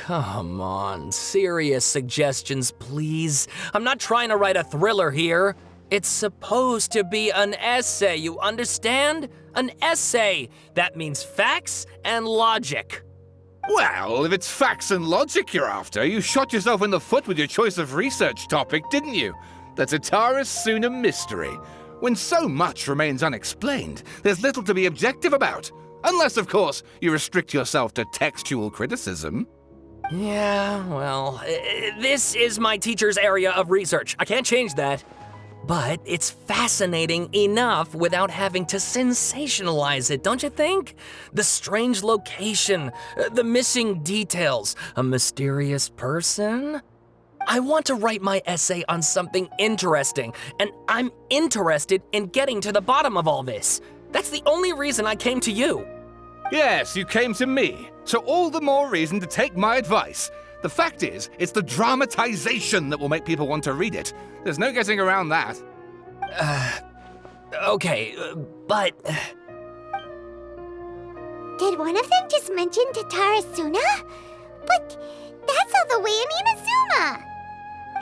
come on, serious suggestions, please. I'm not trying to write a thriller here. It's supposed to be an essay, you understand? An essay. That means facts and logic. Well, if it's facts and logic you're after, you shot yourself in the foot with your choice of research topic, didn't you? The Tatara Suna mystery. When so much remains unexplained, there's little to be objective about. Unless, of course, you restrict yourself to textual criticism. Yeah, well, this is my teacher's area of research. I can't change that. But it's fascinating enough without having to sensationalize it, don't you think? The strange location, the missing details, a mysterious person. I want to write my essay on something interesting, and I'm interested in getting to the bottom of all this. That's the only reason I came to you. Yes, you came to me, so all the more reason to take my advice. The fact is, it's the dramatization that will make people want to read it. There's no getting around that. Okay, but... Did one of them just mention Tatara Suna? But that's all the way in Inazuma!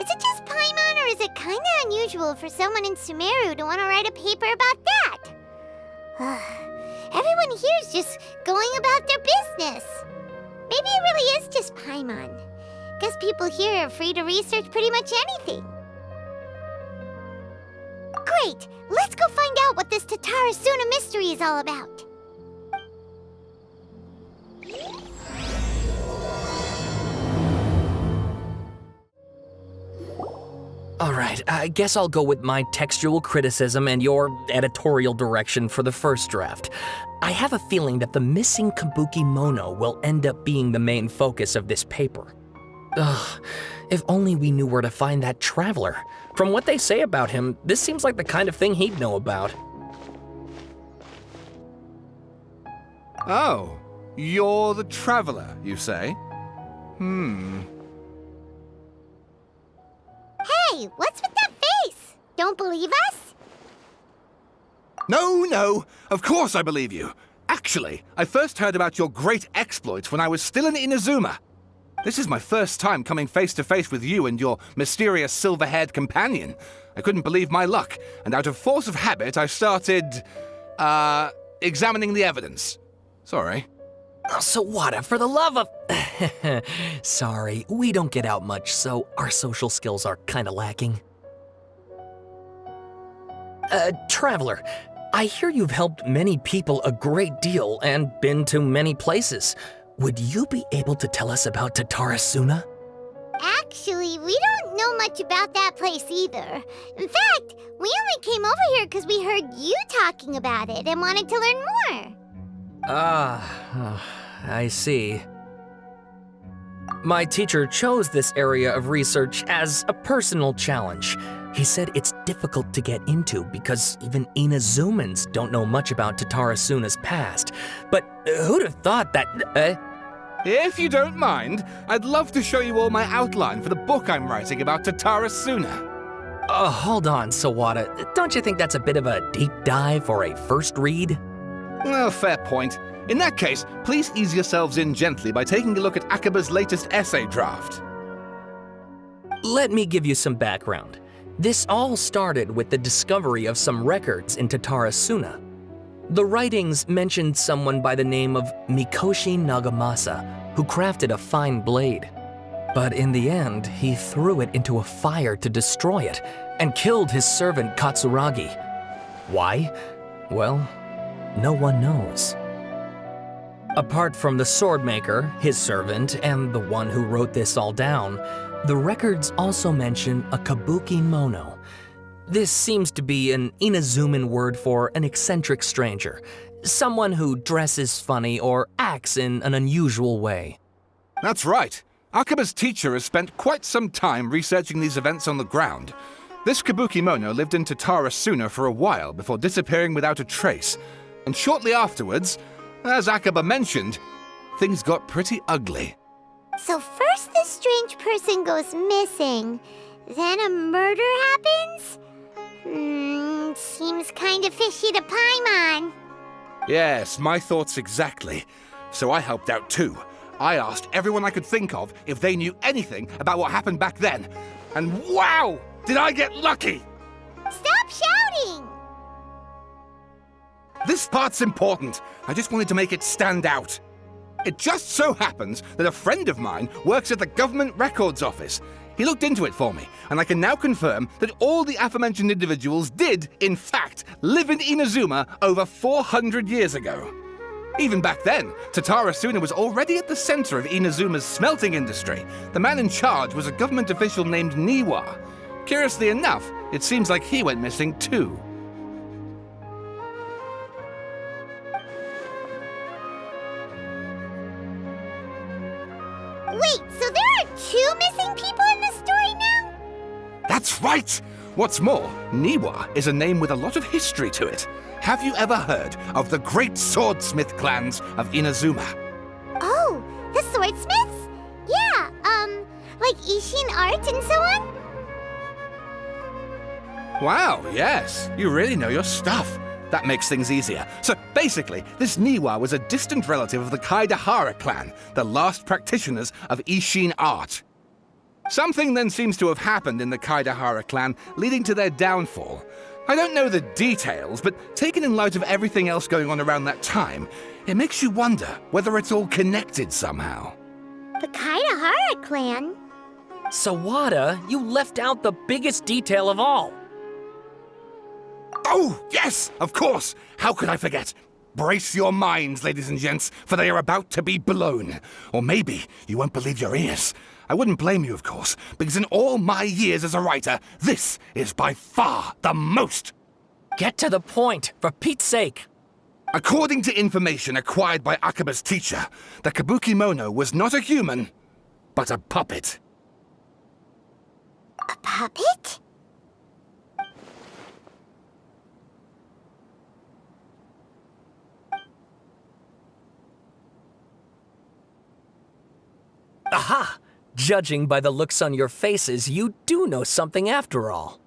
Is it just Paimon, or is it kinda unusual for someone in Sumeru to want to write a paper about that? Everyone here's just going about their business. Maybe it really is just Paimon. Guess people here are free to research pretty much anything. Great! Let's go find out what this Tatara Suna mystery is all about. Alright, I guess I'll go with my textual criticism and your editorial direction for the first draft. I have a feeling that the missing Kabuki Mono will end up being the main focus of this paper. Ugh, if only we knew where to find that traveler. From what they say about him, this seems like the kind of thing he'd know about. Oh, you're the traveler, you say? Hey, what's with that face? Don't believe us? No, of course I believe you. Actually, I first heard about your great exploits when I was still in Inazuma. This is my first time coming face to face with you and your mysterious silver-haired companion. I couldn't believe my luck, and out of force of habit, I started, examining the evidence. Sorry. Sawada, for the love of... Sorry, we don't get out much, so our social skills are kinda lacking. Traveler, I hear you've helped many people a great deal and been to many places. Would you be able to tell us about Tatara Suna? Actually, we don't know much about that place either. In fact, we only came over here because we heard you talking about it and wanted to learn more. I see. My teacher chose this area of research as a personal challenge. He said it's difficult to get into because even Inazumans don't know much about Tatara Suna's past. But who'd have thought that... If you don't mind, I'd love to show you all my outline for the book I'm writing about Tatara Suna. Hold on, Sawada. Don't you think that's a bit of a deep dive for a first read? Well, fair point. In that case, please ease yourselves in gently by taking a look at Akaba's latest essay draft. Let me give you some background. This all started with the discovery of some records in Tatara Suna. The writings mentioned someone by the name of Mikoshi Nagamasa, who crafted a fine blade. But in the end, he threw it into a fire to destroy it, and killed his servant Katsuragi. Why? Well, no one knows. Apart from the swordmaker, his servant, and the one who wrote this all down, the records also mention a Kabuki Mono. This seems to be an Inazuman word for an eccentric stranger, someone who dresses funny or acts in an unusual way. That's right. Akaba's teacher has spent quite some time researching these events on the ground. This Kabuki Mono lived in Tatara Suna for a while before disappearing without a trace. And shortly afterwards, as Akaba mentioned, things got pretty ugly. So first this strange person goes missing, then a murder happens? Seems kinda fishy to Paimon. Yes, my thoughts exactly. So I helped out too. I asked everyone I could think of if they knew anything about what happened back then. And wow! Did I get lucky! Stop shouting! This part's important. I just wanted to make it stand out. It just so happens that a friend of mine works at the Government Records Office. He looked into it for me, and I can now confirm that all the aforementioned individuals did, in fact, live in Inazuma over 400 years ago. Even back then, Tatara Suna was already at the center of Inazuma's smelting industry. The man in charge was a government official named Niwa. Curiously enough, it seems like he went missing too. Wait, so there are 2 missing people in this story now? That's right! What's more, Niwa is a name with a lot of history to it. Have you ever heard of the great swordsmith clans of Inazuma? Oh, the swordsmiths? Yeah, like Ishin art and so on? Wow, yes, you really know your stuff. That makes things easier. So basically, this Niwa was a distant relative of the Kaidahara clan, the last practitioners of Ishin art. Something then seems to have happened in the Kaidahara clan, leading to their downfall. I don't know the details, but taken in light of everything else going on around that time, it makes you wonder whether it's all connected somehow. The Kaidahara clan? Sawada, you left out the biggest detail of all. Oh, yes, of course. How could I forget? Brace your minds, ladies and gents, for they are about to be blown. Or maybe you won't believe your ears. I wouldn't blame you, of course, because in all my years as a writer, this is by far the most. Get to the point, for Pete's sake. According to information acquired by Akaba's teacher, the Kabukimono was not a human, but a puppet. A puppet? Aha! Judging by the looks on your faces, you do know something after all.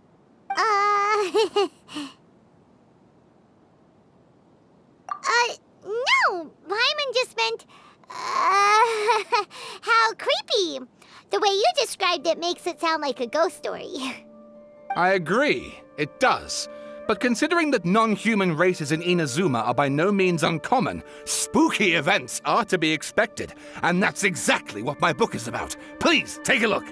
No! Paimon just meant, how creepy. The way you described it makes it sound like a ghost story. I agree, it does. But considering that non-human races in Inazuma are by no means uncommon, spooky events are to be expected. And that's exactly what my book is about. Please, take a look.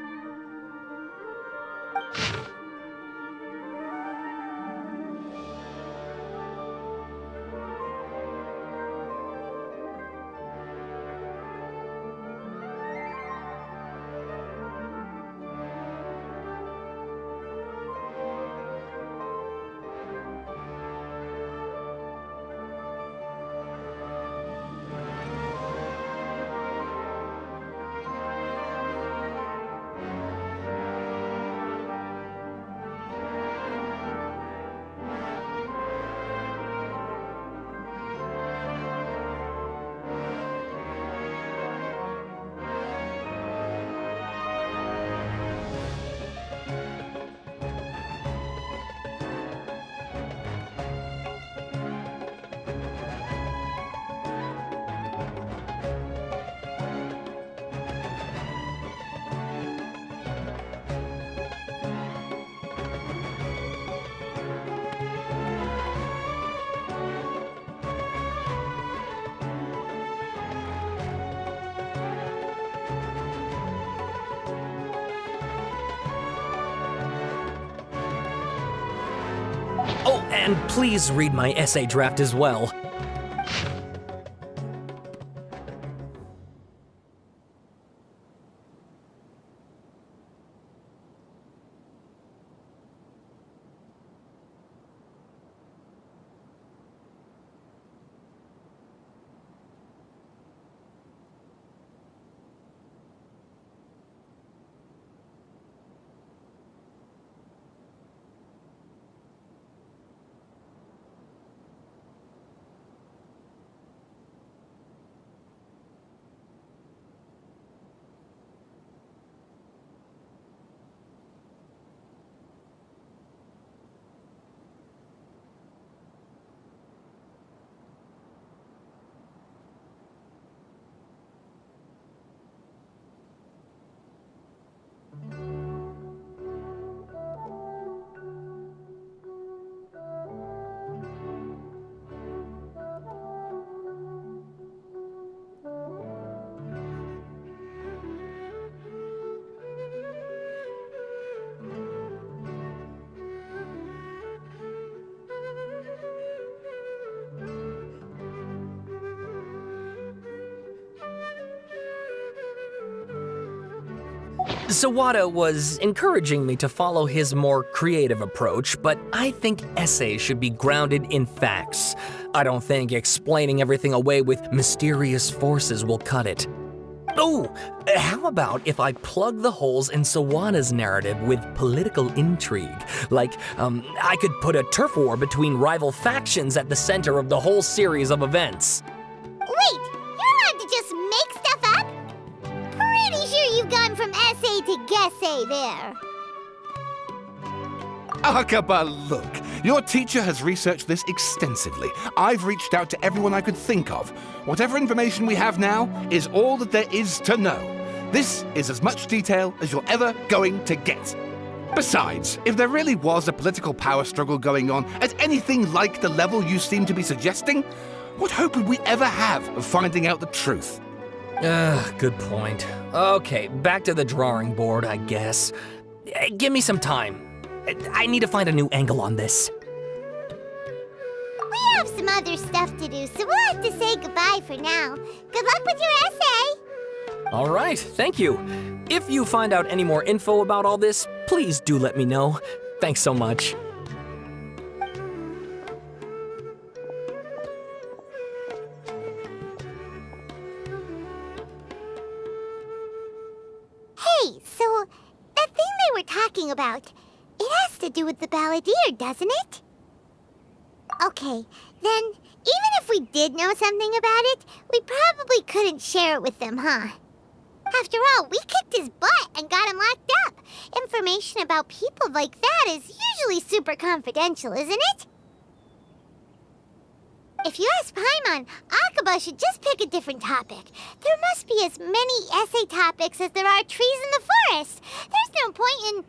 Oh, and please read my essay draft as well. Sawada was encouraging me to follow his more creative approach, but I think essays should be grounded in facts. I don't think explaining everything away with mysterious forces will cut it. Oh, how about if I plug the holes in Sawada's narrative with political intrigue? Like, I could put a turf war between rival factions at the center of the whole series of events. Wait, you're allowed to just make stuff up? Pretty sure you've gone from essay to guessay there. Akaba, look. Your teacher has researched this extensively. I've reached out to everyone I could think of. Whatever information we have now is all that there is to know. This is as much detail as you're ever going to get. Besides, if there really was a political power struggle going on at anything like the level you seem to be suggesting, what hope would we ever have of finding out the truth? Good point. Okay, back to the drawing board, I guess. Give me some time. I need to find a new angle on this. We have some other stuff to do, so we'll have to say goodbye for now. Good luck with your essay! All right, thank you. If you find out any more info about all this, please do let me know. Thanks so much. Hey, so that thing they were talking about, it has to do with the balladeer, doesn't it? Okay, then even if we did know something about it, we probably couldn't share it with them, huh? After all, we kicked his butt and got him locked up. Information about people like that is usually super confidential, isn't it? If you ask Paimon, Akaba should just pick a different topic. There must be as many essay topics as there are trees in the forest. There's no point in...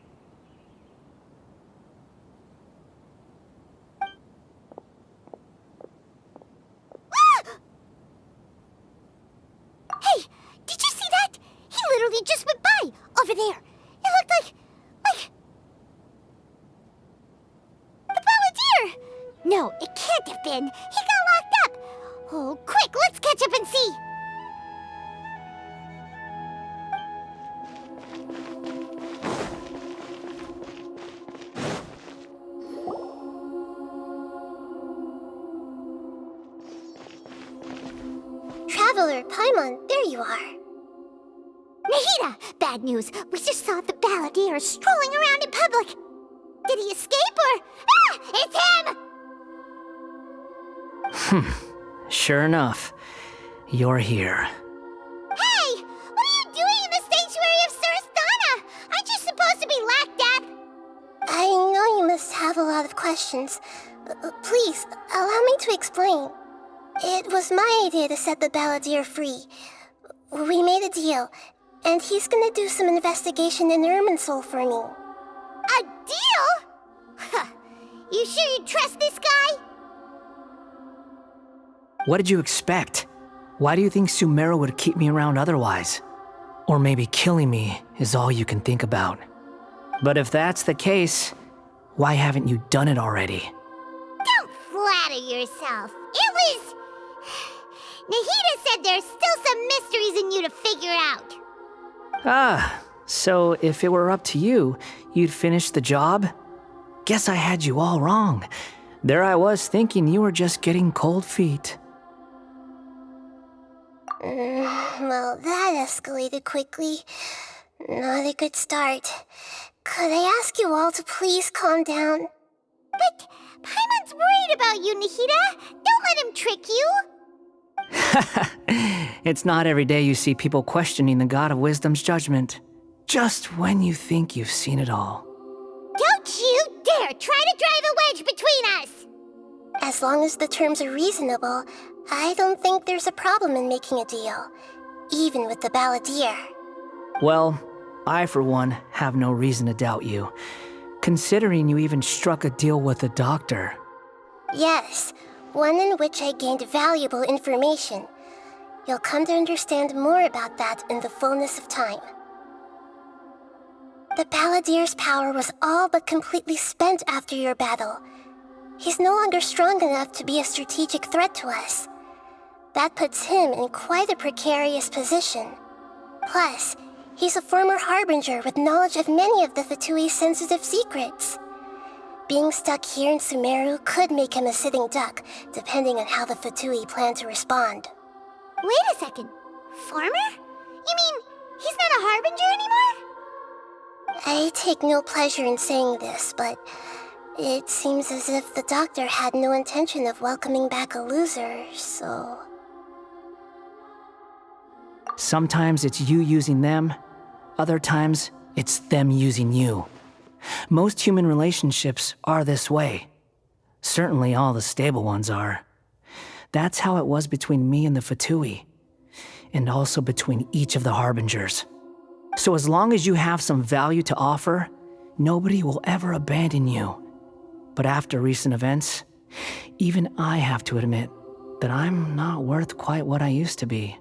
Hey, did you see that? He literally just went by, over there. It looked like... the balladeer! No, it can't have been. He got locked up. Oh, quick, let's catch up and see. Traveler, Paimon, there you are. Nahida! Bad news. We just saw the balladeer strolling around in public. Did he escape or... Ah! It's him! Sure enough, you're here. Hey! What are you doing in the sanctuary of Surastana? Aren't you supposed to be locked up? I know you must have a lot of questions. Please, allow me to explain. It was my idea to set the balladeer free. We made a deal, and he's gonna do some investigation in Irminsul for me. A deal? Huh. You sure you trust this guy? What did you expect? Why do you think Sumeru would keep me around otherwise? Or maybe killing me is all you can think about. But if that's the case, why haven't you done it already? Don't flatter yourself. It was... Nahida said there's still some mysteries in you to figure out. Ah, so if it were up to you, you'd finish the job? Guess I had you all wrong. There I was thinking you were just getting cold feet. Well, that escalated quickly. Not a good start. Could I ask you all to please calm down? But Paimon's worried about you, Nahida. Don't let him trick you. It's not every day you see people questioning the God of Wisdom's judgment. Just when you think you've seen it all. Don't you dare try to drive a wedge between us! As long as the terms are reasonable, I don't think there's a problem in making a deal. Even with the balladeer. Well, I for one have no reason to doubt you, considering you even struck a deal with the doctor. Yes, one in which I gained valuable information. You'll come to understand more about that in the fullness of time. The balladeer's power was all but completely spent after your battle. He's no longer strong enough to be a strategic threat to us. That puts him in quite a precarious position. Plus, He's a former Harbinger with knowledge of many of the Fatui's sensitive secrets. Being stuck here in Sumeru could make him a sitting duck, depending on how the Fatui plan to respond. Wait a second. Former? You mean he's not a Harbinger anymore? I take no pleasure in saying this, but it seems as if the doctor had no intention of welcoming back a loser, so... Sometimes it's you using them, other times it's them using you. Most human relationships are this way. Certainly all the stable ones are. That's how it was between me and the Fatui, and also between each of the Harbingers. So as long as you have some value to offer, nobody will ever abandon you. But after recent events, even I have to admit that I'm not worth quite what I used to be.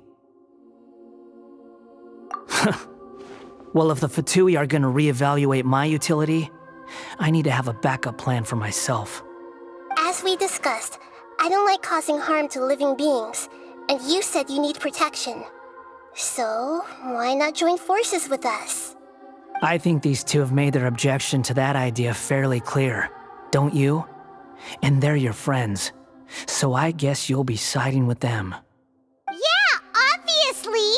Well, if the Fatui are gonna reevaluate my utility, I need to have a backup plan for myself. As we discussed, I don't like causing harm to living beings, and you said you need protection. So, why not join forces with us? I think these two have made their objection to that idea fairly clear, don't you? And they're your friends, so I guess you'll be siding with them. Yeah, obviously!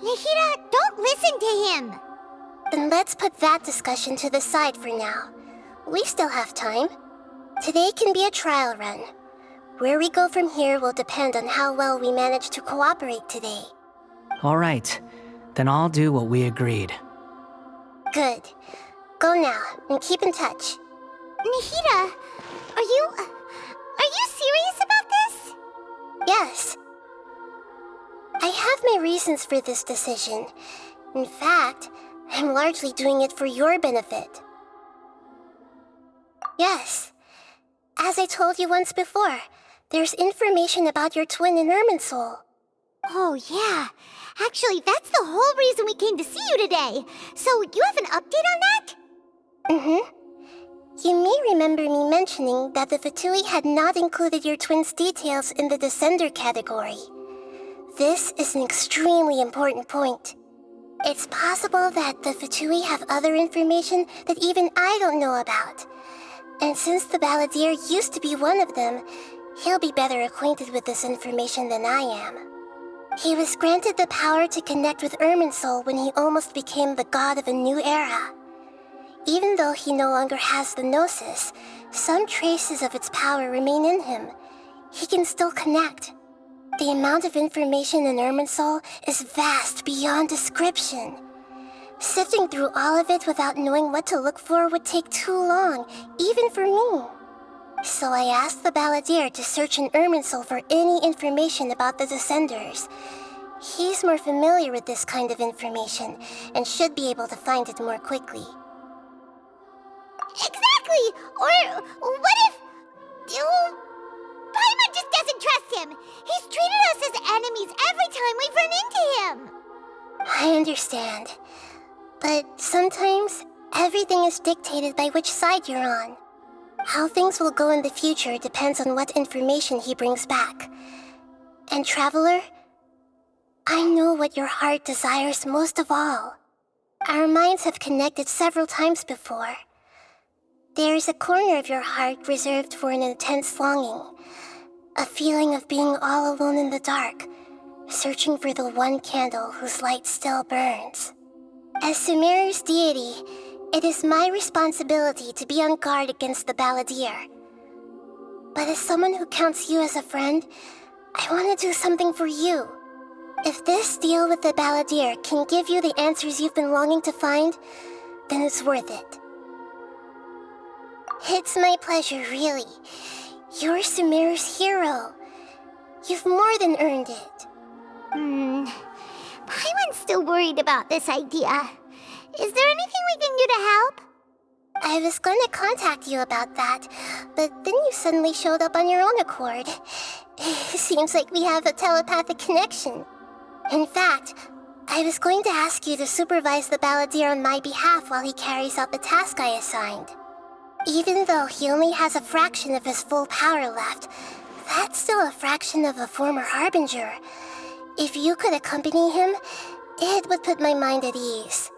Nihira, don't listen to him! Then let's put that discussion to the side for now. We still have time. Today can be a trial run. Where we go from here will depend on how well we manage to cooperate today. All right, then I'll do what we agreed. Good. Go now, and keep in touch. Nihira, are you serious about this? Yes. I have my reasons for this decision. In fact, I'm largely doing it for your benefit. Yes. As I told you once before, there's information about your twin in Irminsul. Oh, yeah. Actually, that's the whole reason we came to see you today. So, you have an update on that? Mm-hmm. You may remember me mentioning that the Fatui had not included your twin's details in the Descender category. This is an extremely important point. It's possible that the Fatui have other information that even I don't know about. And since the Balladeer used to be one of them, he'll be better acquainted with this information than I am. He was granted the power to connect with Irminsul when he almost became the god of a new era. Even though he no longer has the Gnosis, some traces of its power remain in him. He can still connect. The amount of information in Irminsul is vast beyond description. Sifting through all of it without knowing what to look for would take too long, even for me. So I asked the Balladeer to search in Irminsul for any information about the Descenders. He's more familiar with this kind of information, and should be able to find it more quickly. Exactly! Or what if... Paimon just doesn't trust him! He's treated us as enemies every time we've run into him! I understand. But sometimes, everything is dictated by which side you're on. How things will go in the future depends on what information he brings back. And Traveler, I know what your heart desires most of all. Our minds have connected several times before. There is a corner of your heart reserved for an intense longing. A feeling of being all alone in the dark, searching for the one candle whose light still burns. As Sumeru's deity, it is my responsibility to be on guard against the Balladeer. But as someone who counts you as a friend, I want to do something for you. If this deal with the Balladeer can give you the answers you've been longing to find, then it's worth it. It's my pleasure, really. You're Sumeru's hero. You've more than earned it. Paimon's still worried about this idea. Is there anything we can do to help? I was going to contact you about that, but then you suddenly showed up on your own accord. Seems like we have a telepathic connection. In fact, I was going to ask you to supervise the Balladeer on my behalf while he carries out the task I assigned. Even though he only has a fraction of his full power left, that's still a fraction of a former Harbinger. If you could accompany him, It would put my mind at ease.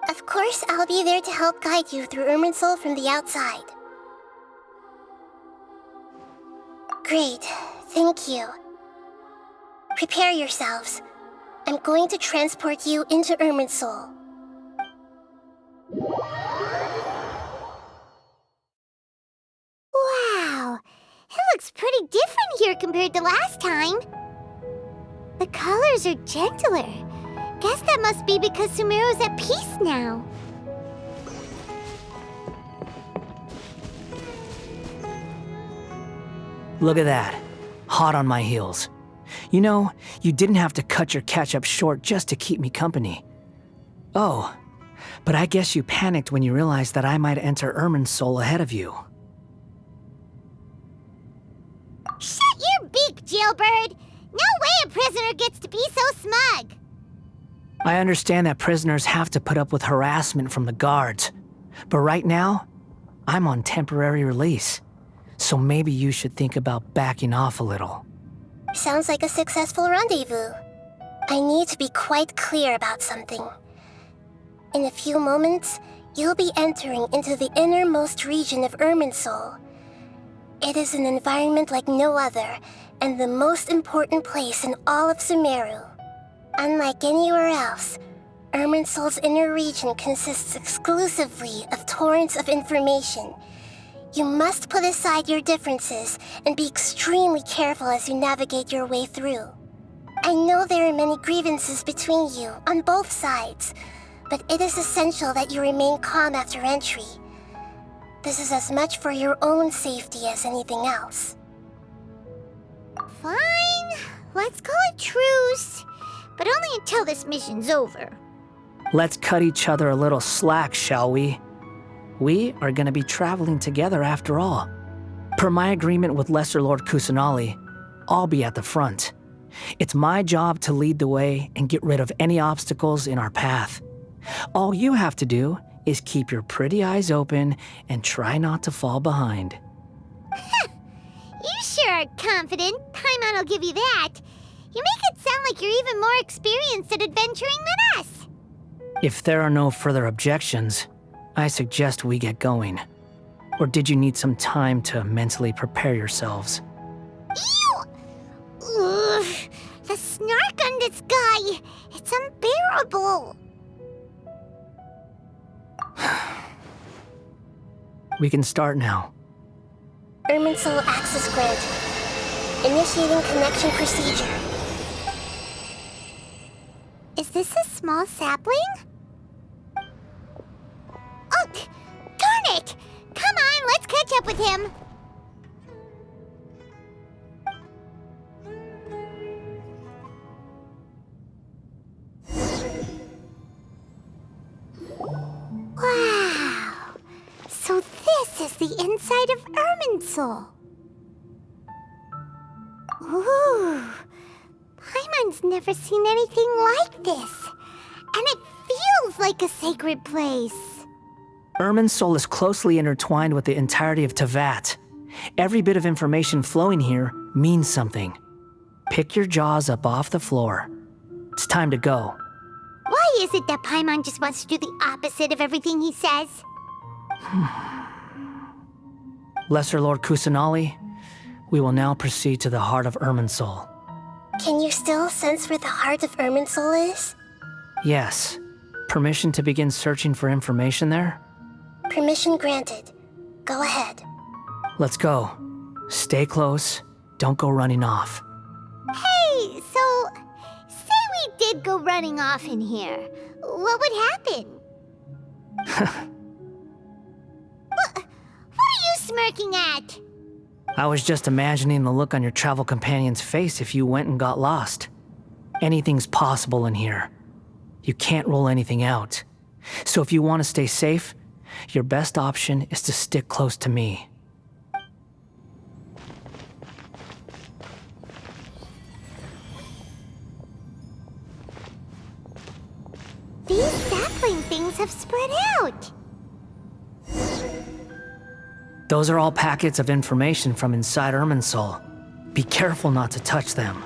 Of course, I'll be there to help guide you through Irminsul from the outside. Great, thank you. Prepare yourselves. I'm going to transport you into Irminsul. Wow, it looks pretty different here compared to last time. The colors are gentler. Guess that must be because Sumeru's at peace now. Look at that. Hot on my heels. You know, you didn't have to cut your catch-up short just to keep me company. Oh, but I guess you panicked when you realized that I might enter Irminsul ahead of you. Shut your beak, jailbird! No way a prisoner gets to be so smug! I understand that prisoners have to put up with harassment from the guards, but right now, I'm on temporary release, so maybe you should think about backing off a little. Sounds like a successful rendezvous. I need to be quite clear about something. In a few moments, you'll be entering into the innermost region of Irminsul. It is an environment like no other, and the most important place in all of Sumeru. Unlike anywhere else, Irminsul's inner region consists exclusively of torrents of information. You must put aside your differences and be extremely careful as you navigate your way through. I know there are many grievances between you on both sides, but it is essential that you remain calm after entry. This is as much for your own safety as anything else. Fine, let's call it truce. But only until this mission's over. Let's cut each other a little slack, shall we? We are going to be traveling together after all. Per my agreement with Lesser Lord Kusanali, I'll be at the front. It's my job to lead the way and get rid of any obstacles in our path. All you have to do is keep your pretty eyes open and try not to fall behind. You sure are confident. Paimon will give you that. You make it sound like you're even more experienced at adventuring than us. If there are no further objections, I suggest we get going. Or did you need some time to mentally prepare yourselves? Ew! Ugh, the snark on this guy. It's unbearable. We can start now. Irminsul access granted. Initiating connection procedure. Is this a small sapling? Oh, darn it! Come on, let's catch up with him. Wow! So this is the inside of Irminsul. Ooh! Paimon's never seen anything like this. And it feels like a sacred place. Irminsul is closely intertwined with the entirety of Tevat. Every bit of information flowing here means something. Pick your jaws up off the floor. It's time to go. Why is it that Paimon just wants to do the opposite of everything he says? Lesser Lord Kusanali, we will now proceed to the heart of Irminsul. Can you still sense where the heart of Irminsul is? Yes. Permission to begin searching for information there? Permission granted. Go ahead. Let's go. Stay close. Don't go running off. Hey, so, say we did go running off in here. What would happen? What are you smirking at? I was just imagining the look on your travel companion's face if you went and got lost. Anything's possible in here. You can't rule anything out. So if you want to stay safe, your best option is to stick close to me. These sapling things have spread out. Those are all packets of information from inside Irminsul. Be careful not to touch them.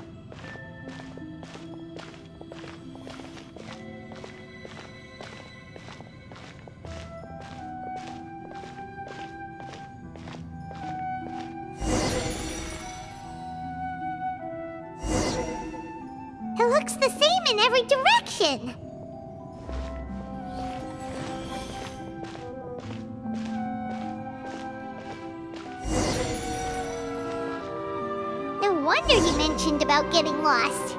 looks the same in every direction. No wonder he mentioned about getting lost.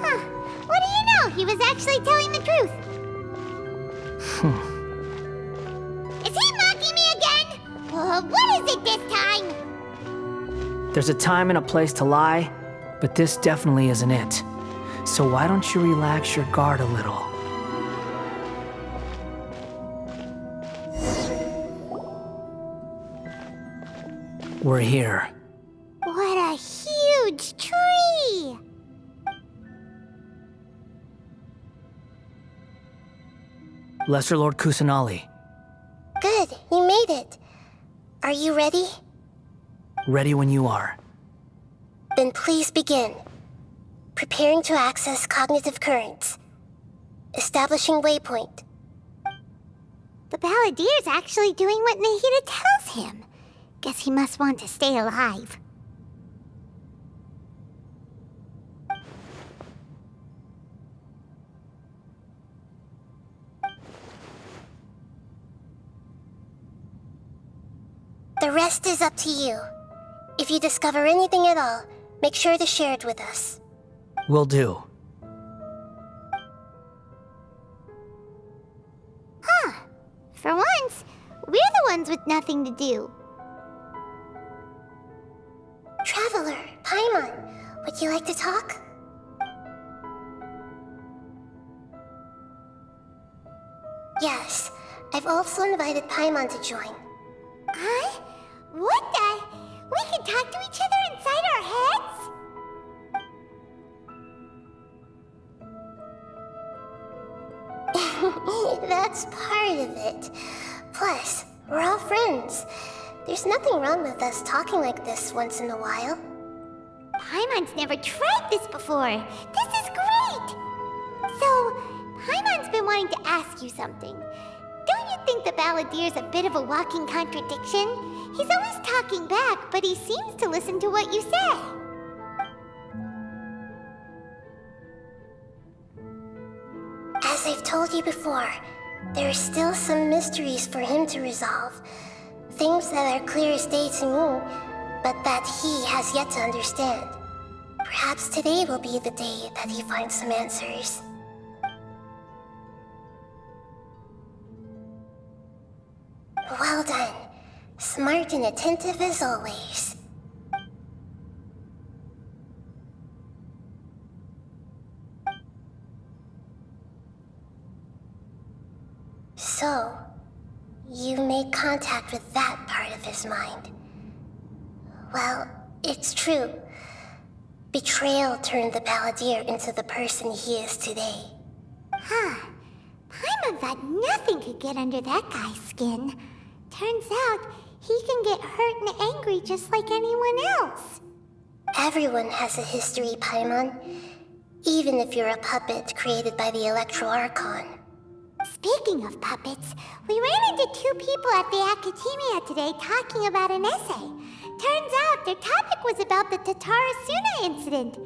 Huh. What do you know? He was actually telling the truth. Is he mocking me again? What is it this time? There's a time and a place to lie, but this definitely isn't it. So why don't you relax your guard a little? We're here. What a huge tree! Lesser Lord Kusanali, Good, you made it. Are you ready? ready when you are. Then please begin. Preparing to access cognitive currents. Establishing waypoint. The Balladier's actually doing what Nahida tells him. Guess he must want to stay alive. The rest is up to you. If you discover anything at all, make sure to share it with us. Will do. For once, we're the ones with nothing to do. Traveler, Paimon, would you like to talk? Yes, I've also invited Paimon to join. Huh? What the? We can talk to each other inside our heads? That's part of it. Plus, we're all friends. There's nothing wrong with us talking like this once in a while. Paimon's never tried this before. This is great! So, Paimon's been wanting to ask you something. Don't you think the Balladier's a bit of a walking contradiction? He's always talking back, but he seems to listen to what you say. As I've told you before, there are still some mysteries for him to resolve. Things that are clear as day to me, but that he has yet to understand. Perhaps today will be the day that he finds some answers. Well done. Smart and attentive as always. So, you made contact with that part of his mind. Well, it's true. Betrayal turned the Balladier into the person he is today. Huh. Paimon thought nothing could get under that guy's skin. Turns out, he can get hurt and angry just like anyone else. Everyone has a history, Paimon. Even if you're a puppet created by the Electro Archon. Speaking of puppets, we ran into two people at the Academia today talking about an essay. Turns out their topic was about the Tatarasuna incident.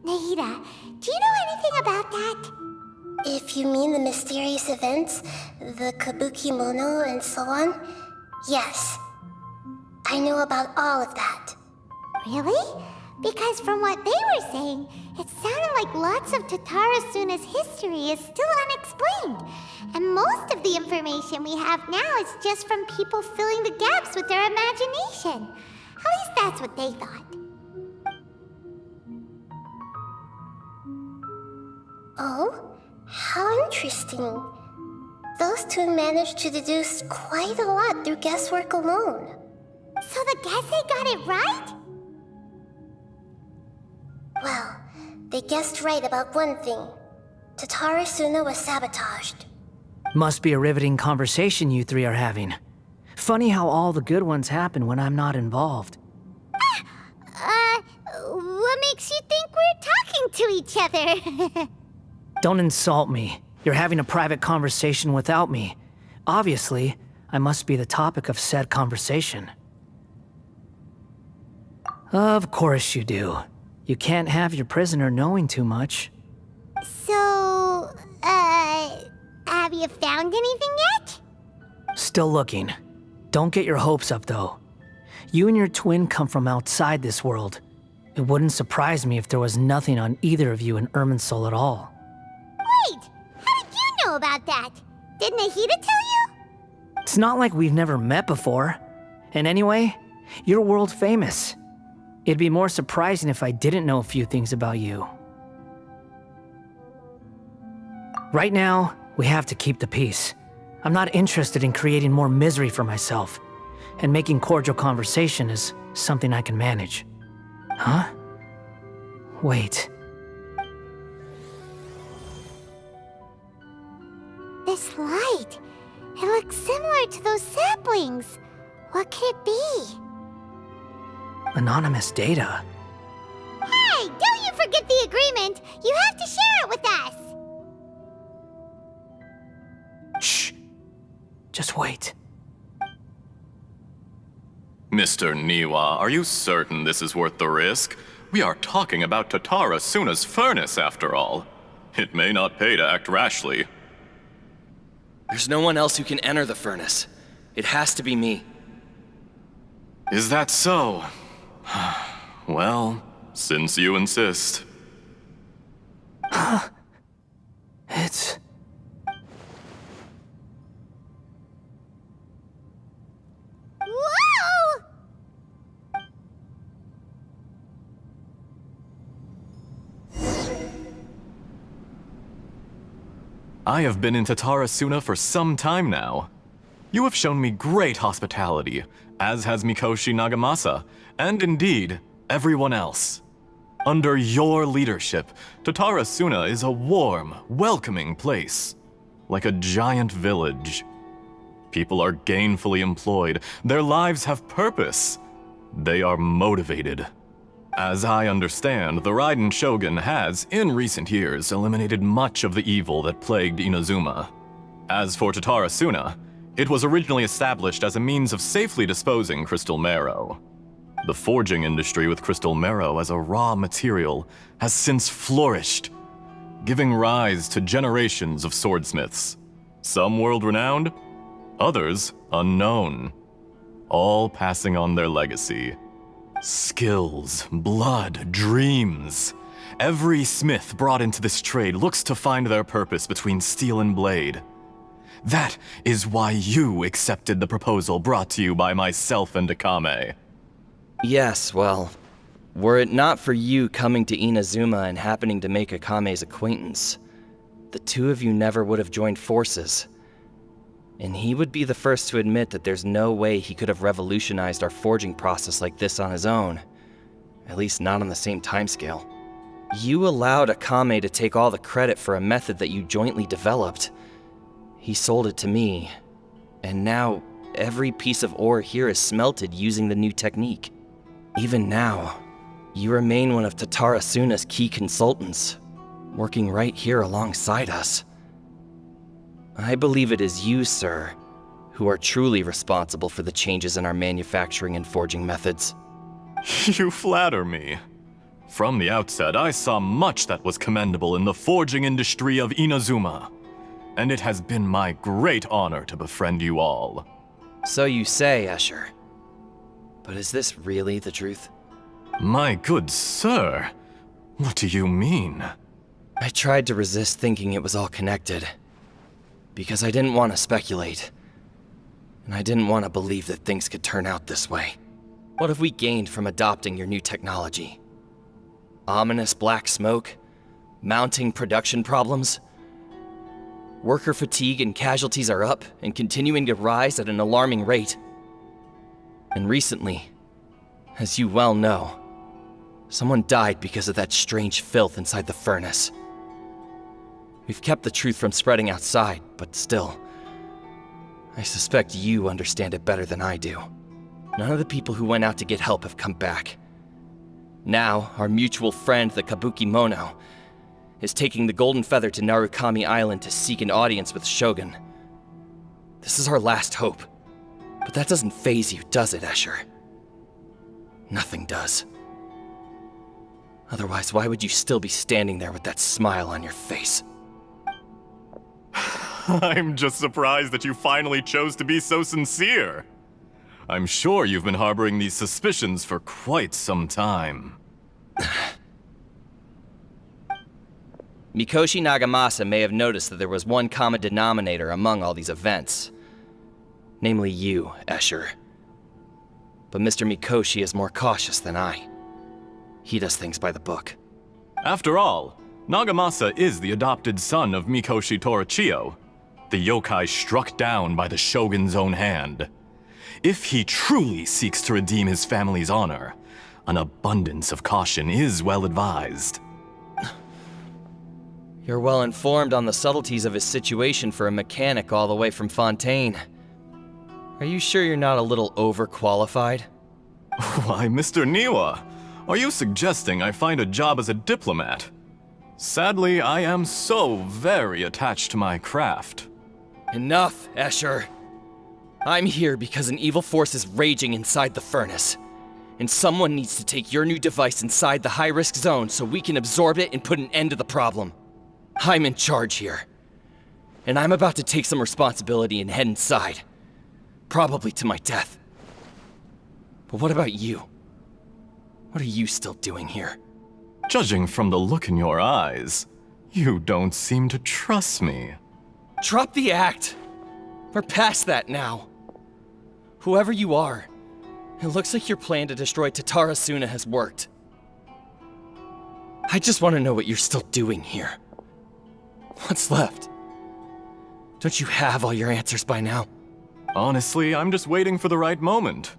Nahida, do you know anything about that? If you mean the mysterious events, the Kabuki Mono and so on, yes. I know about all of that. Really? Because from what they were saying, it sounded like lots of Tatarasuna's history is still unexplained. And most of the information we have now is just from people filling the gaps with their imagination. At least that's what they thought. Oh? How interesting. Those two managed to deduce quite a lot through guesswork alone. So the Gese got it right? Well, they guessed right about one thing. Tatarasuna was sabotaged. Must be a riveting conversation you three are having. Funny how all the good ones happen when I'm not involved. What makes you think we're talking to each other? Don't insult me. You're having a private conversation without me. Obviously, I must be the topic of said conversation. Of course you do. You can't have your prisoner knowing too much. So, have you found anything yet? Still looking. Don't get your hopes up, though. You and your twin come from outside this world. It wouldn't surprise me if there was nothing on either of you in Irminsul at all. Wait, how did you know about that? Did Nahida tell you? It's not like we've never met before. And anyway, you're world famous. It'd be more surprising if I didn't know a few things about you. Right now, we have to keep the peace. I'm not interested in creating more misery for myself, and making cordial conversation is something I can manage. Huh? Wait. This light, it looks similar to those saplings. What could it be? Anonymous data. Hey, don't you forget the agreement! You have to share it with us! Shh. Just wait. Mr. Niwa, are you certain this is worth the risk? We are talking about Tatara Suna's furnace, after all. It may not pay to act rashly. There's no one else who can enter the furnace. It has to be me. Is that so? Well, since you insist. It's... Whoa! I have been in Tatara Suna for some time now. You have shown me great hospitality, as has Mikoshi Nagamasa, and indeed, everyone else. Under your leadership, Tatara Suna is a warm, welcoming place, like a giant village. People are gainfully employed, their lives have purpose. They are motivated. As I understand, the Raiden Shogun has, in recent years, eliminated much of the evil that plagued Inazuma. As for Tatara Suna, it was originally established as a means of safely disposing crystal marrow. The forging industry with crystal marrow as a raw material has since flourished, giving rise to generations of swordsmiths. Some world-renowned, others unknown, all passing on their legacy. Skills, blood, dreams. Every smith brought into this trade looks to find their purpose between steel and blade. That is why you accepted the proposal brought to you by myself and Akame. Yes, well, were it not for you coming to Inazuma and happening to make Akame's acquaintance, the two of you never would have joined forces. And he would be the first to admit that there's no way he could have revolutionized our forging process like this on his own. At least not on the same timescale. You allowed Akame to take all the credit for a method that you jointly developed. He sold it to me, and now every piece of ore here is smelted using the new technique. Even now, you remain one of Tatara Suna's key consultants, working right here alongside us. I believe it is you, sir, who are truly responsible for the changes in our manufacturing and forging methods. You flatter me. From the outset, I saw much that was commendable in the forging industry of Inazuma, and it has been my great honor to befriend you all. So you say, Escher. But is this really the truth? My good sir, what do you mean? I tried to resist thinking it was all connected, because I didn't want to speculate, and I didn't want to believe that things could turn out this way. What have we gained from adopting your new technology? Ominous black smoke? Mounting production problems? Worker fatigue and casualties are up and continuing to rise at an alarming rate. And recently, as you well know, someone died because of that strange filth inside the furnace. We've kept the truth from spreading outside, but still, I suspect you understand it better than I do. None of the people who went out to get help have come back. Now, our mutual friend, the Kabuki Mono, is taking the Golden Feather to Narukami Island to seek an audience with Shogun. This is our last hope. But that doesn't faze you, does it, Escher? Nothing does. Otherwise, why would you still be standing there with that smile on your face? I'm just surprised that you finally chose to be so sincere. I'm sure you've been harboring these suspicions for quite some time. Mikoshi Nagamasa may have noticed that there was one common denominator among all these events. Namely you, Escher. But Mr. Mikoshi is more cautious than I. He does things by the book. After all, Nagamasa is the adopted son of Mikoshi Torichio, the yokai struck down by the Shogun's own hand. If he truly seeks to redeem his family's honor, an abundance of caution is well advised. You're well informed on the subtleties of his situation for a mechanic all the way from Fontaine. Are you sure you're not a little overqualified? Why, Mr. Niwa, are you suggesting I find a job as a diplomat? Sadly, I am so very attached to my craft. Enough, Escher. I'm here because an evil force is raging inside the furnace. And someone needs to take your new device inside the high-risk zone so we can absorb it and put an end to the problem. I'm in charge here. And I'm about to take some responsibility and head inside. Probably to my death. But what about you? What are you still doing here? Judging from the look in your eyes, you don't seem to trust me. Drop the act! We're past that now. Whoever you are, it looks like your plan to destroy Tatarasuna has worked. I just want to know what you're still doing here. What's left? Don't you have all your answers by now? Honestly, I'm just waiting for the right moment.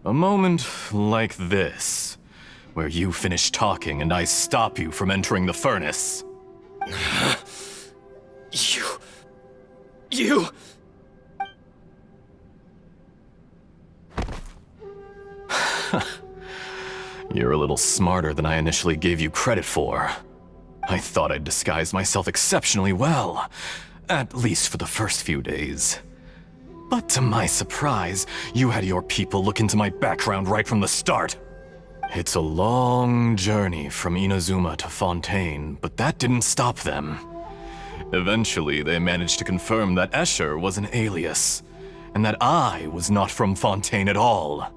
A moment like this, where you finish talking and I stop you from entering the furnace. You... You're a little smarter than I initially gave you credit for. I thought I'd disguised myself exceptionally well, at least for the first few days. But to my surprise, you had your people look into my background right from the start. It's a long journey from Inazuma to Fontaine, but that didn't stop them. Eventually, they managed to confirm that Escher was an alias, and that I was not from Fontaine at all.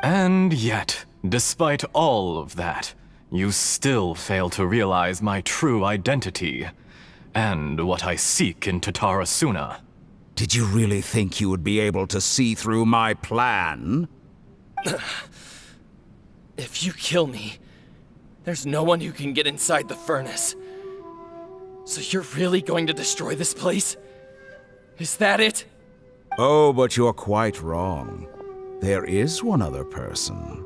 And yet, despite all of that, you still fail to realize my true identity, and what I seek in Tatarasuna. Did you really think you would be able to see through my plan? If you kill me, there's no one who can get inside the furnace. So you're really going to destroy this place? Is that it? Oh, but you're quite wrong. There is one other person.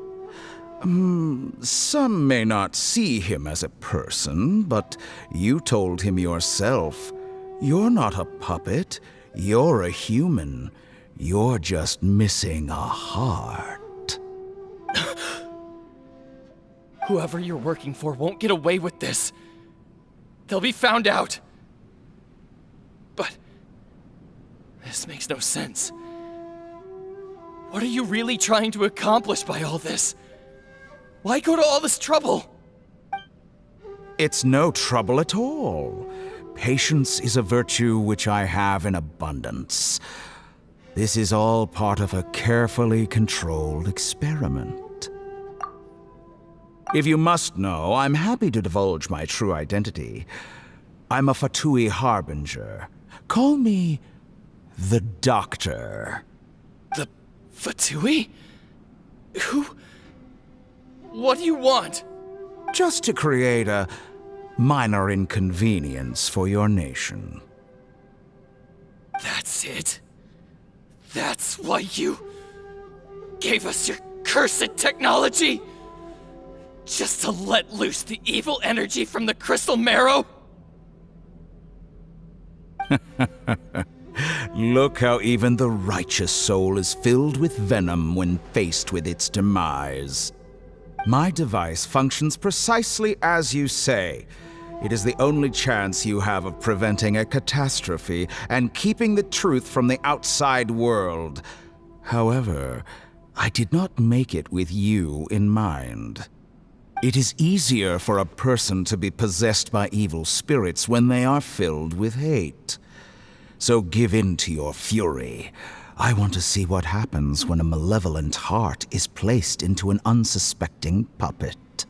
Some may not see him as a person, but you told him yourself. You're not a puppet. You're a human. You're just missing a heart. Whoever you're working for won't get away with this. They'll be found out. But this makes no sense. What are you really trying to accomplish by all this? Why go to all this trouble? It's no trouble at all. Patience is a virtue which I have in abundance. This is all part of a carefully controlled experiment. If you must know, I'm happy to divulge my true identity. I'm a Fatui Harbinger. Call me the Doctor. The Fatui? Who? What do you want? Just to create a minor inconvenience for your nation. That's it? That's why you gave us your cursed technology? Just to let loose the evil energy from the crystal marrow? Look how even the righteous soul is filled with venom when faced with its demise. My device functions precisely as you say. It is the only chance you have of preventing a catastrophe and keeping the truth from the outside world. However, I did not make it with you in mind. It is easier for a person to be possessed by evil spirits when they are filled with hate. So give in to your fury. I want to see what happens when a malevolent heart is placed into an unsuspecting puppet.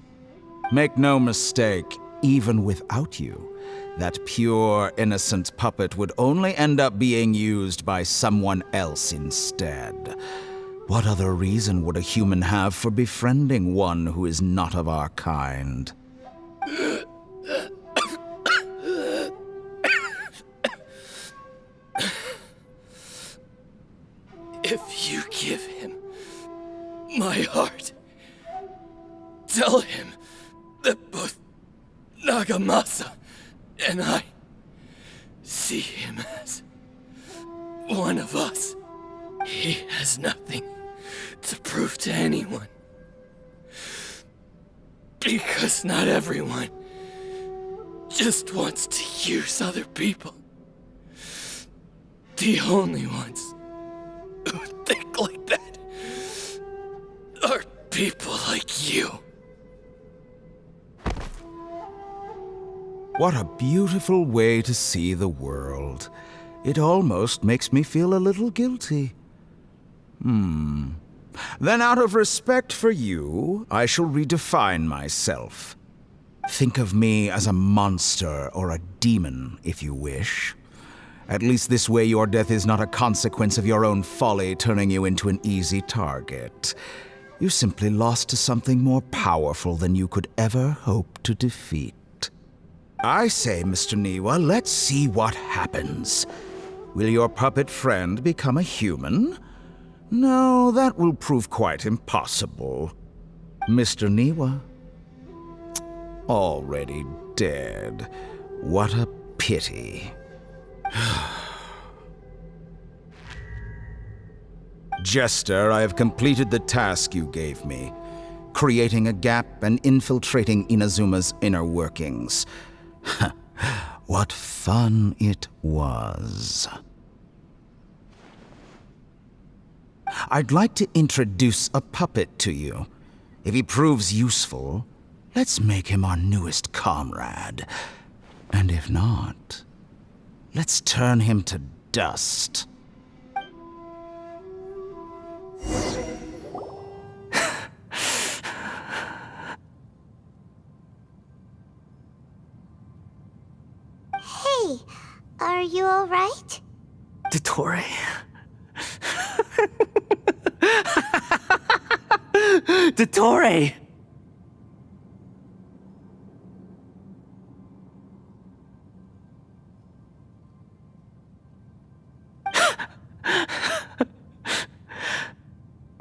Make no mistake, even without you, that pure, innocent puppet would only end up being used by someone else instead. What other reason would a human have for befriending one who is not of our kind? If you give him my heart, tell him that both Nagamasa and I see him as one of us. He has nothing to prove to anyone. Because not everyone just wants to use other people. The only ones who think like that are people like you. What a beautiful way to see the world. It almost makes me feel a little guilty. Then out of respect for you, I shall redefine myself. Think of me as a monster or a demon, if you wish. At least this way your death is not a consequence of your own folly turning you into an easy target. You simply lost to something more powerful than you could ever hope to defeat. I say, Mr. Niwa, let's see what happens. Will your puppet friend become a human? No, that will prove quite impossible. Mr. Niwa? Already dead. What a pity. Jester, I have completed the task you gave me, creating a gap and infiltrating Inazuma's inner workings. What fun it was. I'd like to introduce a puppet to you. If he proves useful, let's make him our newest comrade. And if not, let's turn him to dust. Hey, are you alright? Dottore? Dottore!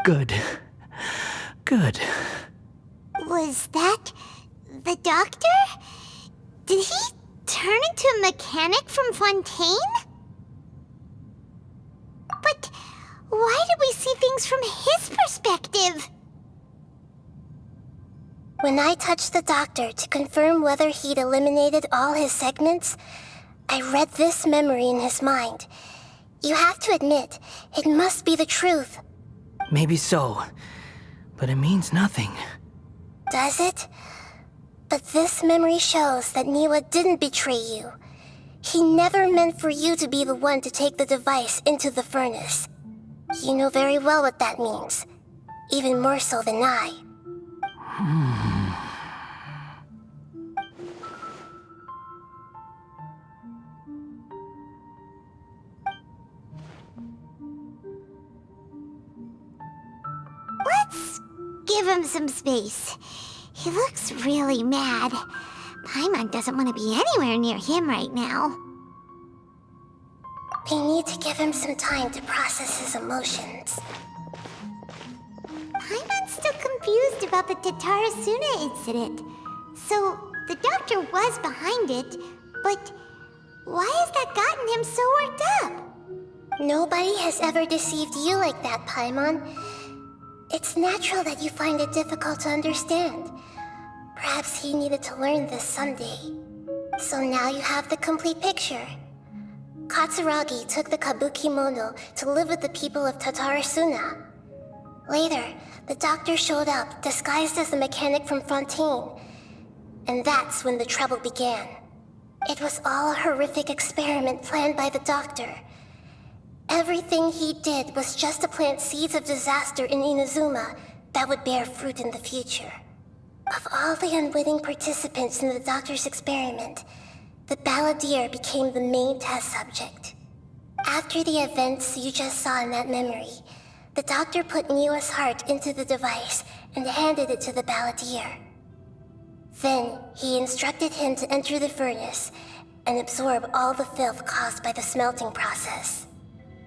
Good. Good. Was that the doctor? Did he turn into a mechanic from Fontaine? But why did we see things from his perspective? When I touched the doctor to confirm whether he'd eliminated all his segments, I read this memory in his mind. You have to admit, it must be the truth. Maybe so, but it means nothing. Does it? But this memory shows that Niwa didn't betray you. He never meant for you to be the one to take the device into the furnace. You know very well what that means. Even more so than I. Let's give him some space. He looks really mad. Paimon doesn't want to be anywhere near him right now. They need to give him some time to process his emotions. Paimon's still confused about the Tatarasuna incident. So, the doctor was behind it, but why has that gotten him so worked up? Nobody has ever deceived you like that, Paimon. It's natural that you find it difficult to understand. Perhaps he needed to learn this someday. So now you have the complete picture. Katsuragi took the Kabuki Mono to live with the people of Tatarasuna. Later, the doctor showed up, disguised as the mechanic from Fontaine. And that's when the trouble began. It was all a horrific experiment planned by the doctor. Everything he did was just to plant seeds of disaster in Inazuma that would bear fruit in the future. Of all the unwitting participants in the doctor's experiment, the balladeer became the main test subject. After the events you just saw in that memory, the doctor put Niwa's heart into the device and handed it to the balladeer. Then, he instructed him to enter the furnace and absorb all the filth caused by the smelting process.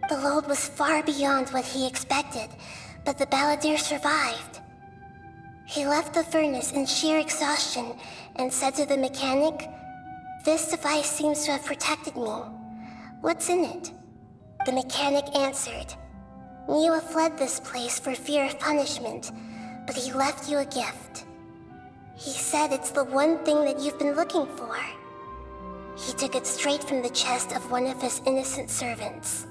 The load was far beyond what he expected, but the balladeer survived. He left the furnace in sheer exhaustion and said to the mechanic, "This device seems to have protected me. What's in it?" The mechanic answered, "Niwa fled this place for fear of punishment, but he left you a gift. He said it's the one thing that you've been looking for." He took it straight from the chest of one of his innocent servants.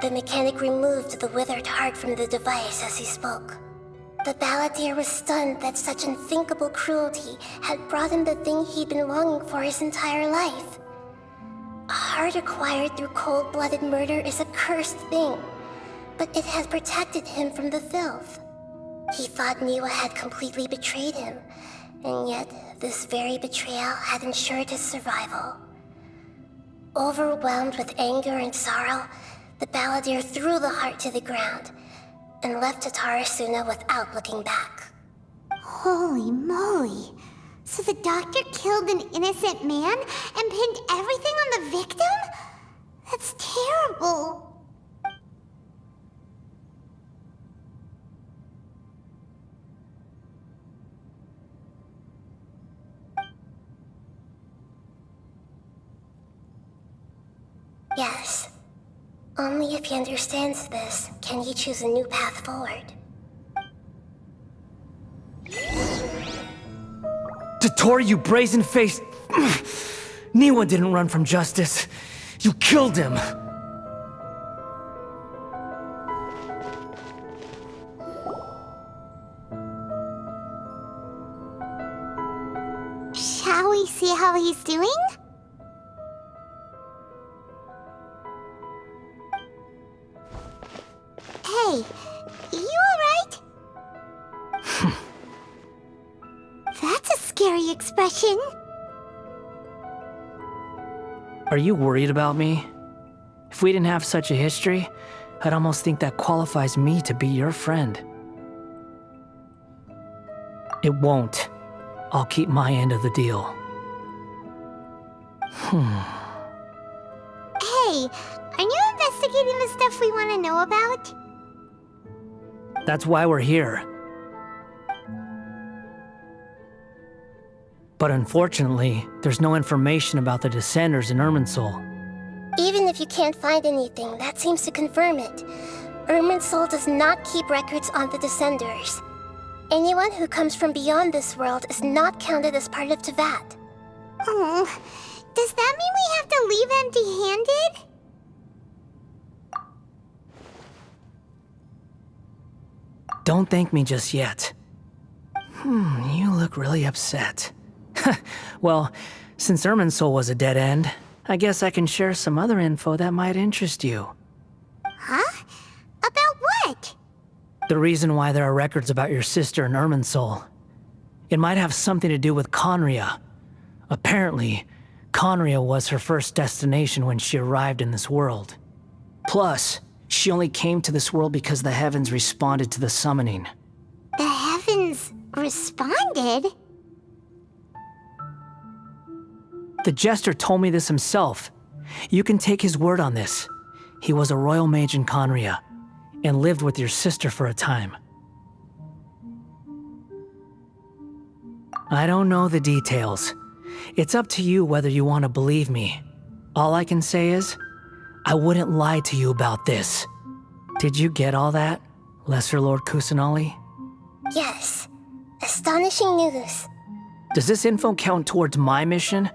The mechanic removed the withered heart from the device as he spoke. The balladeer was stunned that such unthinkable cruelty had brought him the thing he'd been longing for his entire life. A heart acquired through cold-blooded murder is a cursed thing, but it has protected him from the filth. He thought Niwa had completely betrayed him, and yet this very betrayal had ensured his survival. Overwhelmed with anger and sorrow, the balladeer threw the heart to the ground and left Tatarasuna without looking back. Holy moly. So the doctor killed an innocent man and pinned everything on the victim? That's terrible. Yes. Only if he understands this can he choose a new path forward. Tottori, you brazen-faced... Niwa didn't run from justice. You killed him. Shall we see how he's doing? Hey, you alright? That's a scary expression. Are you worried about me? If we didn't have such a history, I'd almost think that qualifies me to be your friend. It won't. I'll keep my end of the deal. Hey, are you investigating the stuff we want to know about? That's why we're here. But unfortunately, there's no information about the Descenders in Irminsul. Even if you can't find anything, that seems to confirm it. Irminsul does not keep records on the Descenders. Anyone who comes from beyond this world is not counted as part of Tevat. Oh, does that mean we have to leave empty-handed? Don't thank me just yet. You look really upset. Well, since Irminsul was a dead end, I guess I can share some other info that might interest you. Huh? About what? The reason why there are records about your sister in Irminsul. It might have something to do with Conria. Apparently, Conria was her first destination when she arrived in this world. Plus, she only came to this world because the heavens responded to the summoning. The heavens responded? The Jester told me this himself. You can take his word on this. He was a royal mage in Conria, and lived with your sister for a time. I don't know the details. It's up to you whether you want to believe me. All I can say is, I wouldn't lie to you about this. Did you get all that, Lesser Lord Kusanali? Yes. Astonishing news. Does this info count towards my mission?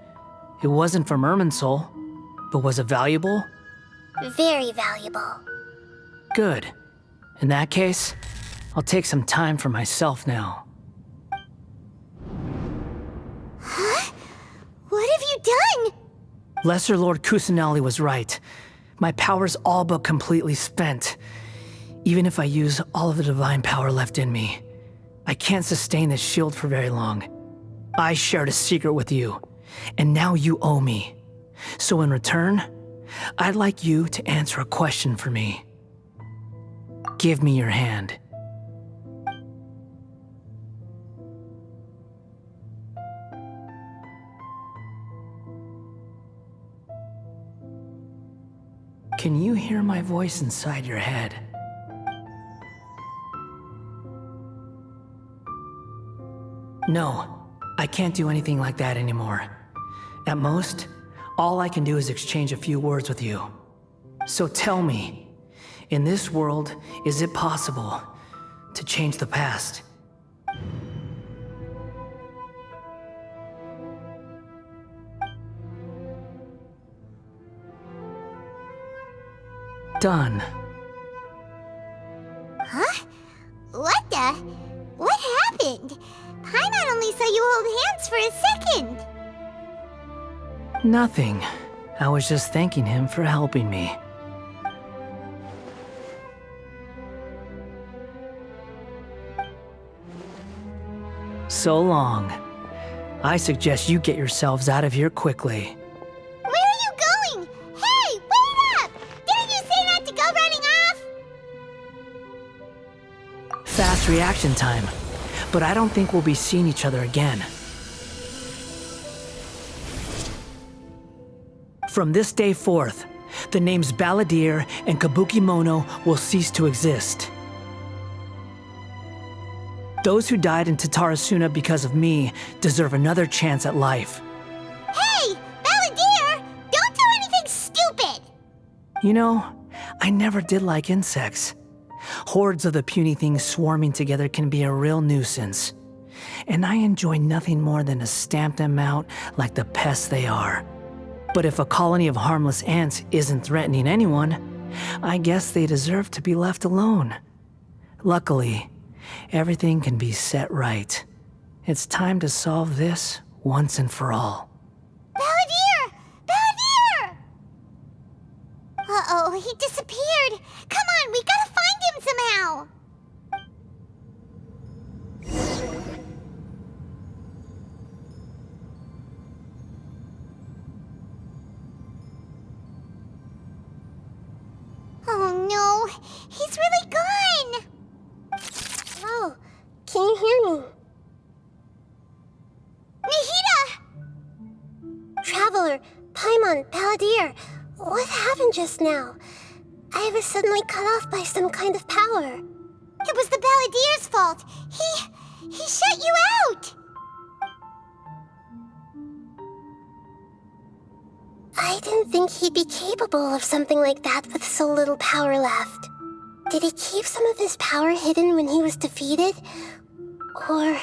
It wasn't from Irminsul, but was it valuable? Very valuable. Good. In that case, I'll take some time for myself now. Huh? What have you done? Lesser Lord Kusanali was right. My power's all but completely spent. Even if I use all of the divine power left in me, I can't sustain this shield for very long. I shared a secret with you, and now you owe me. So in return, I'd like you to answer a question for me. Give me your hand. Can you hear my voice inside your head? No, I can't do anything like that anymore. At most, all I can do is exchange a few words with you. So tell me, in this world, is it possible to change the past? Done. Huh? What the? What happened? Paimon only saw you hold hands for a second. Nothing. I was just thanking him for helping me. So long. I suggest you get yourselves out of here quickly. Where are you going? Hey, wait up! Didn't you say not to go running off? Fast reaction time. But I don't think we'll be seeing each other again. From this day forth, the names Balladeer and Kabukimono will cease to exist. Those who died in Tatarasuna because of me deserve another chance at life. Hey, Balladeer! Don't do anything stupid! You know, I never did like insects. Hordes of the puny things swarming together can be a real nuisance. And I enjoy nothing more than to stamp them out like the pests they are. But if a colony of harmless ants isn't threatening anyone, I guess they deserve to be left alone. Luckily, everything can be set right. It's time to solve this once and for all. Balladeer! Balladeer! Uh-oh, he disappeared. Come on, we gotta find him somehow. Oh no, he's really gone. Oh, can you hear me? Nahida! Traveler, Paimon, Balladeer, what happened just now? I was suddenly cut off by some kind of power. It was the Balladeer's fault. He shut you out. I didn't think he'd be capable of something like that with so little power left. Did he keep some of his power hidden when he was defeated? Or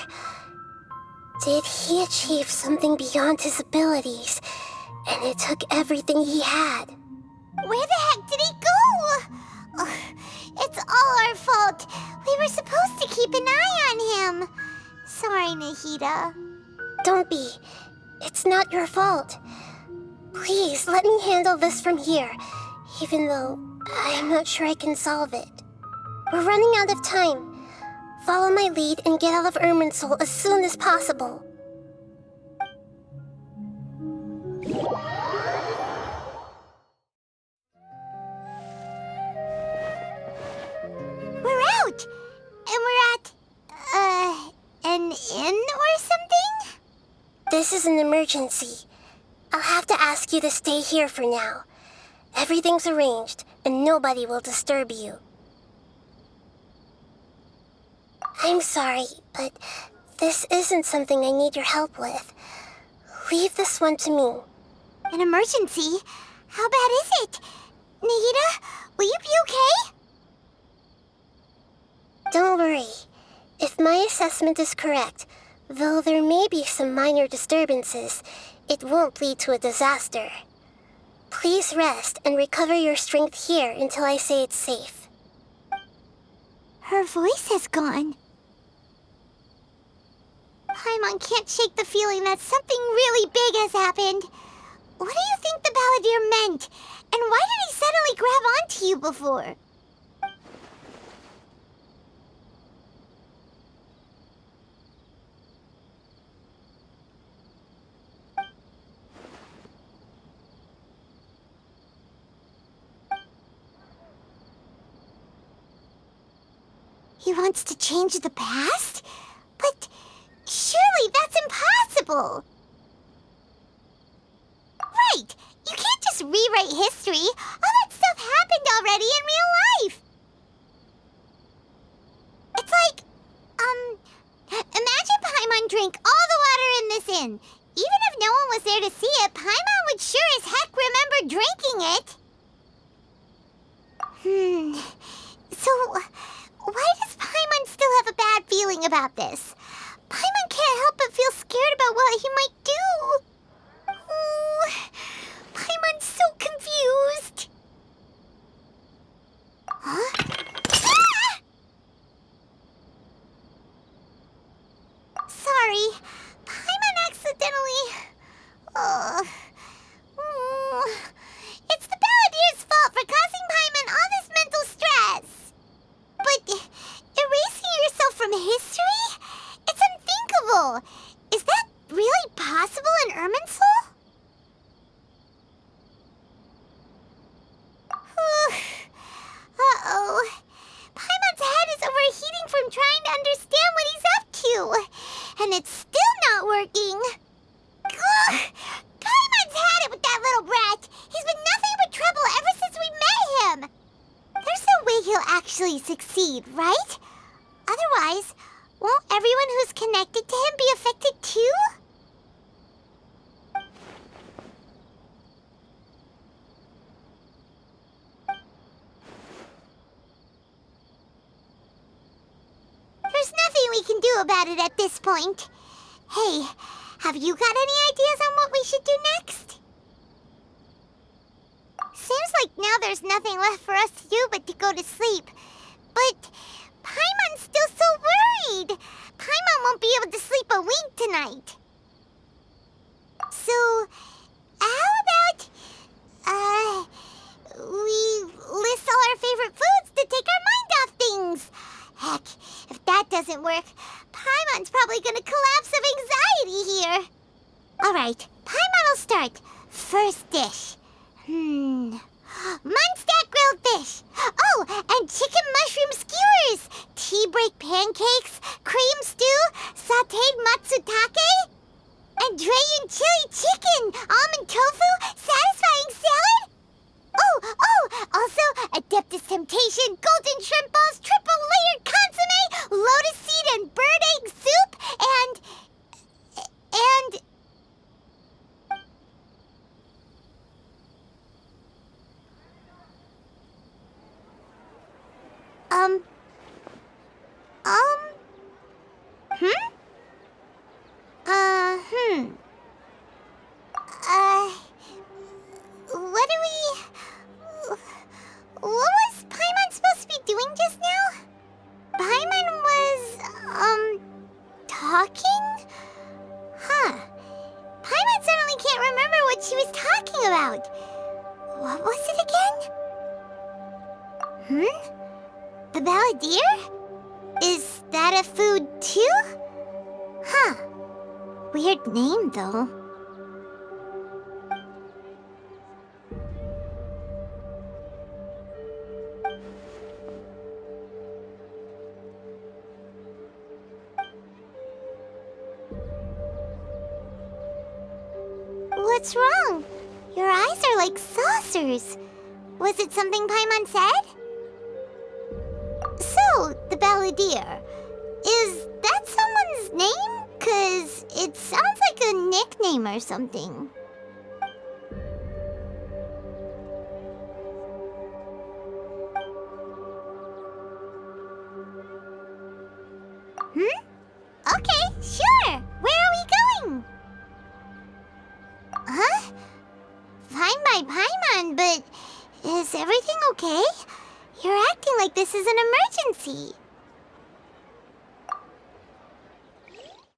did he achieve something beyond his abilities, and it took everything he had? Where the heck did he go? Ugh, it's all our fault. We were supposed to keep an eye on him. Sorry, Nahida. Don't be. It's not your fault. Please, let me handle this from here, even though I'm not sure I can solve it. We're running out of time. Follow my lead and get out of Irminsul as soon as possible. We're out! And we're at, an inn or something? This is an emergency. I'll have to ask you to stay here for now. Everything's arranged, and nobody will disturb you. I'm sorry, but this isn't something I need your help with. Leave this one to me. An emergency? How bad is it? Nahida, will you be okay? Don't worry. If my assessment is correct, though there may be some minor disturbances, it won't lead to a disaster. Please rest and recover your strength here until I say it's safe. Her voice has gone. Paimon can't shake the feeling that something really big has happened. What do you think the Balladeer meant? And why did he suddenly grab onto you before? He wants to change the past? But surely that's impossible! Right! You can't just rewrite history! All that stuff happened already in real life! It's like, imagine Paimon drank all the water in this inn. Even if no one was there to see it, Paimon would sure as heck remember drinking it. So, why does Paimon still have a bad feeling about this? Paimon can't help but feel scared about what he might do. Oh, Paimon's so confused. Huh? Ah! Sorry, Paimon accidentally... It's the Balladeer's fault for causing Paimon all this mental stress. But erasing yourself from history? It's unthinkable. Is that really possible in Irminsul? Uh-oh. Paimon's head is overheating from trying to understand what he's up to. And it's still not working. Ugh. Paimon's had it with that little brat. He's been nothing but trouble ever since we met him. There's no way he'll actually succeed, right? Otherwise, won't everyone who's connected to him be affected too? There's nothing we can do about it at this point. Hey, have you got any ideas on what we should do next? Seems like now there's nothing left for us to do but to go to sleep. But Paimon's still so worried. Paimon won't be able to sleep a wink tonight. So, how about, we list all our favorite foods to take our mind off things? Heck, if that doesn't work, Paimon's probably gonna collapse of anxiety here. Alright, Paimon will start. First dish. Munstack grilled fish. Oh, and chicken mushroom skewers. Tea break pancakes, cream stew, sauteed matsutake, and Dragon chili chicken, almond tofu, satisfying salad. Oh, also Adeptus Temptation, golden shrimp balls, triple layered consomme, lotus seed and bird egg soup, and what was Paimon supposed to be doing just now? Paimon was, talking? Huh. Paimon suddenly can't remember what she was talking about. What was it again? The Balladeer? Is that a food too? Huh. Weird name, though. What's wrong? Your eyes are like saucers. Was it something Paimon said? So, the Balladeer. Is that someone's name? 'Cause it sounds like a nickname or something. Okay, sure. Where are we going? Huh? Fine by Paimon, but is everything okay? You're acting like this is an emergency.